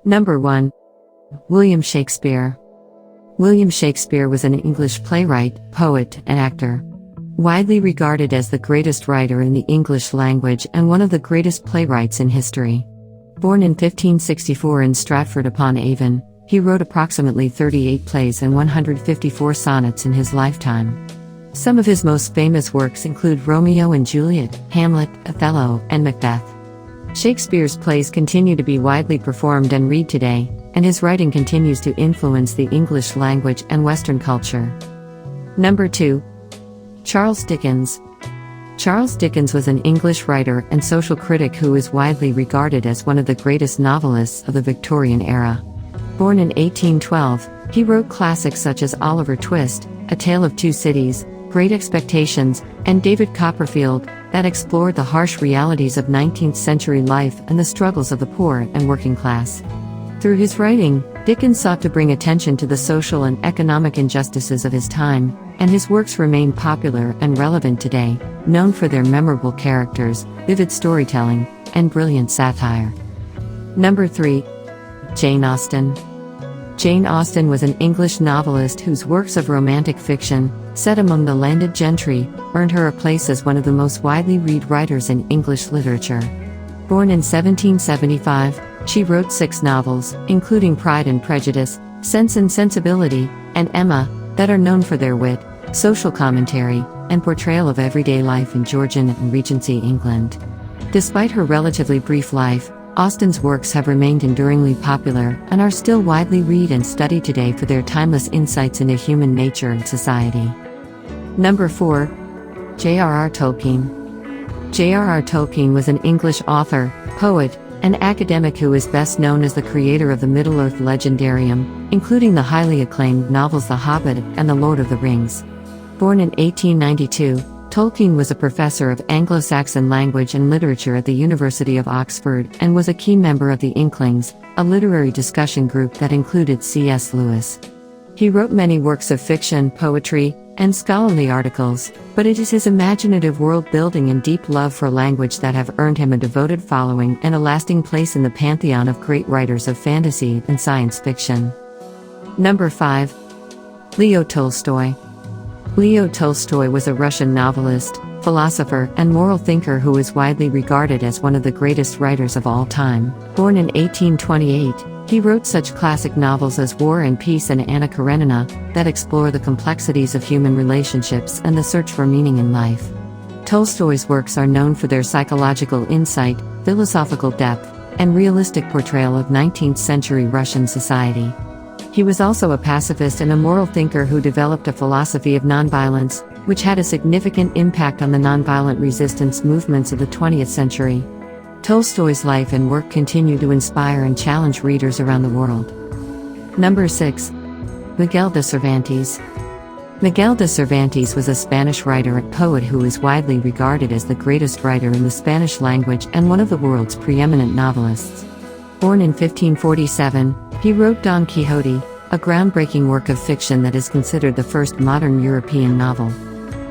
Number 1. William Shakespeare. William Shakespeare was an English playwright, poet, and actor. Widely regarded as the greatest writer in the English language and one of the greatest playwrights in history. Born in 1564 in Stratford-upon-Avon, he wrote approximately 38 plays and 154 sonnets in his lifetime. Some of his most famous works include Romeo and Juliet, Hamlet, Othello, and Macbeth. Shakespeare's plays continue to be widely performed and read today, and his writing continues to influence the English language and Western culture. Number 2. Charles Dickens. Charles Dickens was an English writer and social critic who is widely regarded as one of the greatest novelists of the Victorian era. Born in 1812, he wrote classics such as Oliver Twist, A Tale of Two Cities, Great Expectations, and David Copperfield, that explored the harsh realities of 19th century life and the struggles of the poor and working class. Through his writing, Dickens sought to bring attention to the social and economic injustices of his time, and his works remain popular and relevant today, known for their memorable characters, vivid storytelling, and brilliant satire. Number 3. Jane Austen. Jane Austen was an English novelist whose works of romantic fiction, set among the landed gentry, earned her a place as one of the most widely read writers in English literature. Born in 1775, she wrote 6 novels, including Pride and Prejudice, Sense and Sensibility, and Emma, that are known for their wit, social commentary, and portrayal of everyday life in Georgian and Regency England. Despite her relatively brief life, Austen's works have remained enduringly popular and are still widely read and studied today for their timeless insights into human nature and society. Number 4. J.R.R. Tolkien. J.R.R. Tolkien was an English author, poet, and academic who is best known as the creator of the Middle-earth legendarium, including the highly acclaimed novels The Hobbit and The Lord of the Rings. Born in 1892, Tolkien was a professor of Anglo-Saxon language and literature at the University of Oxford and was a key member of the Inklings, a literary discussion group that included C.S. Lewis. He wrote many works of fiction, poetry, and scholarly articles, but it is his imaginative world-building and deep love for language that have earned him a devoted following and a lasting place in the pantheon of great writers of fantasy and science fiction. Number 5. Leo Tolstoy. Leo Tolstoy was a Russian novelist, philosopher, and moral thinker who is widely regarded as one of the greatest writers of all time. Born in 1828, he wrote such classic novels as War and Peace and Anna Karenina, that explore the complexities of human relationships and the search for meaning in life. Tolstoy's works are known for their psychological insight, philosophical depth, and realistic portrayal of 19th century Russian society. He was also a pacifist and a moral thinker who developed a philosophy of nonviolence, which had a significant impact on the nonviolent resistance movements of the 20th century. Tolstoy's life and work continue to inspire and challenge readers around the world. Number 6. Miguel de Cervantes. Miguel de Cervantes was a Spanish writer and poet who is widely regarded as the greatest writer in the Spanish language and one of the world's preeminent novelists. Born in 1547, he wrote Don Quixote, a groundbreaking work of fiction that is considered the first modern European novel.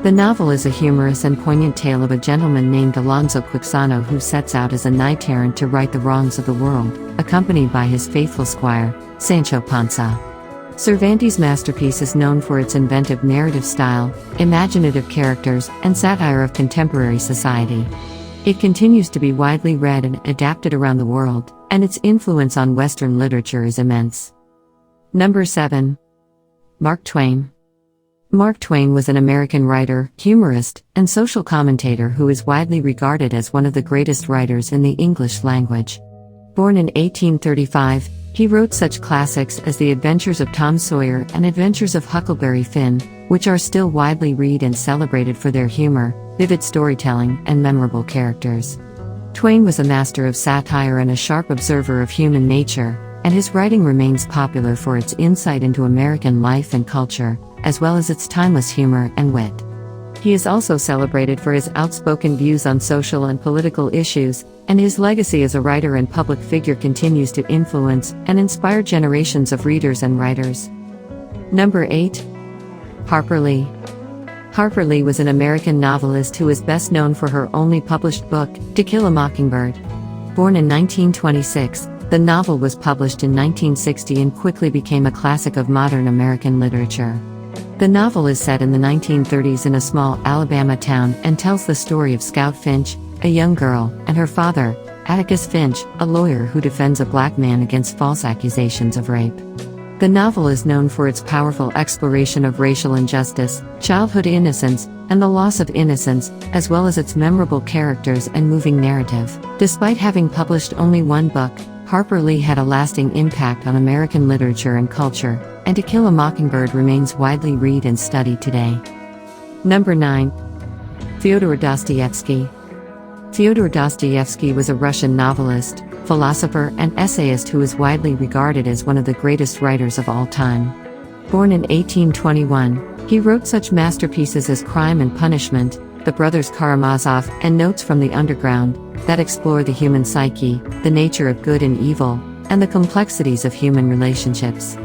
The novel is a humorous and poignant tale of a gentleman named Alonso Quixano who sets out as a knight-errant to right the wrongs of the world, accompanied by his faithful squire, Sancho Panza. Cervantes' masterpiece is known for its inventive narrative style, imaginative characters, and satire of contemporary society. It continues to be widely read and adapted around the world, and its influence on Western literature is immense. Number 7. Mark Twain. Mark Twain was an American writer, humorist, and social commentator who is widely regarded as one of the greatest writers in the English language. Born in 1835, he wrote such classics as The Adventures of Tom Sawyer and Adventures of Huckleberry Finn, which are still widely read and celebrated for their humor, vivid storytelling, and memorable characters. Twain was a master of satire and a sharp observer of human nature, and his writing remains popular for its insight into American life and culture, as well as its timeless humor and wit. He is also celebrated for his outspoken views on social and political issues, and his legacy as a writer and public figure continues to influence and inspire generations of readers and writers. Number 8. Harper Lee. Harper Lee was an American novelist who is best known for her only published book, To Kill a Mockingbird. Born in 1926, The novel was published in 1960 and quickly became a classic of modern American literature. The novel is set in the 1930s in a small Alabama town and tells the story of Scout Finch, a young girl, and her father, Atticus Finch, a lawyer who defends a black man against false accusations of rape. The novel is known for its powerful exploration of racial injustice, childhood innocence, and the loss of innocence, as well as its memorable characters and moving narrative. Despite having published only one book, Harper Lee had a lasting impact on American literature and culture, and To Kill a Mockingbird remains widely read and studied today. Number 9. Fyodor Dostoevsky. Fyodor Dostoevsky was a Russian novelist, philosopher, and essayist who is widely regarded as one of the greatest writers of all time. Born in 1821, he wrote such masterpieces as Crime and Punishment, The Brothers Karamazov, and Notes from the Underground, that explore the human psyche, the nature of good and evil, and the complexities of human relationships.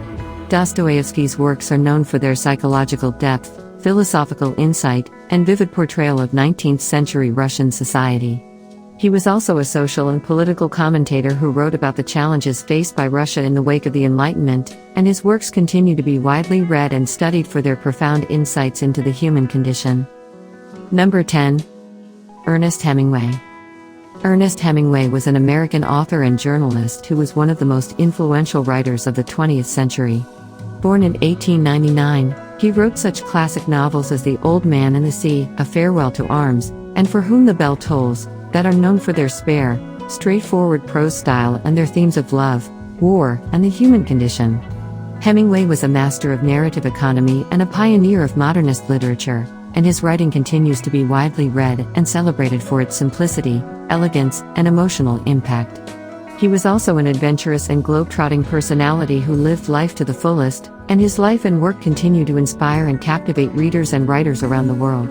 Dostoevsky's works are known for their psychological depth, philosophical insight, and vivid portrayal of 19th-century Russian society. He was also a social and political commentator who wrote about the challenges faced by Russia in the wake of the Enlightenment, and his works continue to be widely read and studied for their profound insights into the human condition. Number 10. Ernest Hemingway. Ernest Hemingway was an American author and journalist who was one of the most influential writers of the 20th century. Born in 1899, he wrote such classic novels as The Old Man and the Sea, A Farewell to Arms, and For Whom the Bell Tolls, that are known for their spare, straightforward prose style and their themes of love, war, and the human condition. Hemingway was a master of narrative economy and a pioneer of modernist literature, and his writing continues to be widely read and celebrated for its simplicity, elegance, and emotional impact. He was also an adventurous and globe-trotting personality who lived life to the fullest, and his life and work continue to inspire and captivate readers and writers around the world.